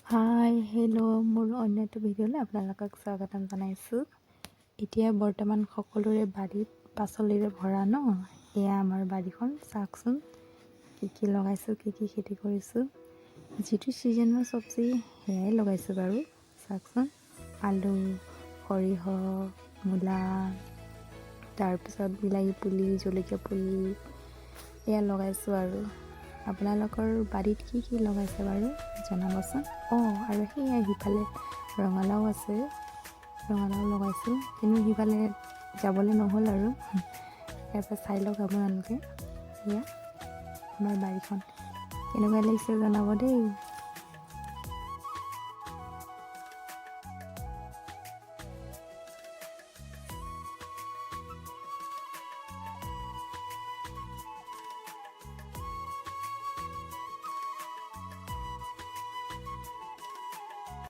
Hi hello' মোৰ অন্য এটা ভিডিঅ'লৈ আপোনালোকক স্বাগতম জনাইছোঁ। এতিয়া বৰ্তমান সকলোৰে বাৰীত পাচলিৰে ভৰা ন। এয়া আমাৰ বাৰীখন চাওকচোন, কি লগাইছোঁ, কি খেতি কৰিছোঁ। যিটো ছিজনৰ চব্জি সেয়াই লগাইছোঁ বাৰু। চাওকচোন, আলু, সৰিয়হ, মূলা, তাৰপিছত বিলাহী পুলি, জলকীয়া পুলি এয়া লগাইছোঁ আৰু। আপোনালোকৰ বাৰীত কি লগাইছে বাৰু জনাবচোন। আৰু সেয়াই সিফালে ৰঙালাও আছে, ৰঙালাও লগাইছোঁ, কিন্তু সিফালে যাবলৈ নহ'ল আৰু। ইয়াৰ পৰা চাই লওক আপোনালোকে। এয়া আমাৰ বাৰীখন কেনেকুৱা লাগিছে জনাব দেই।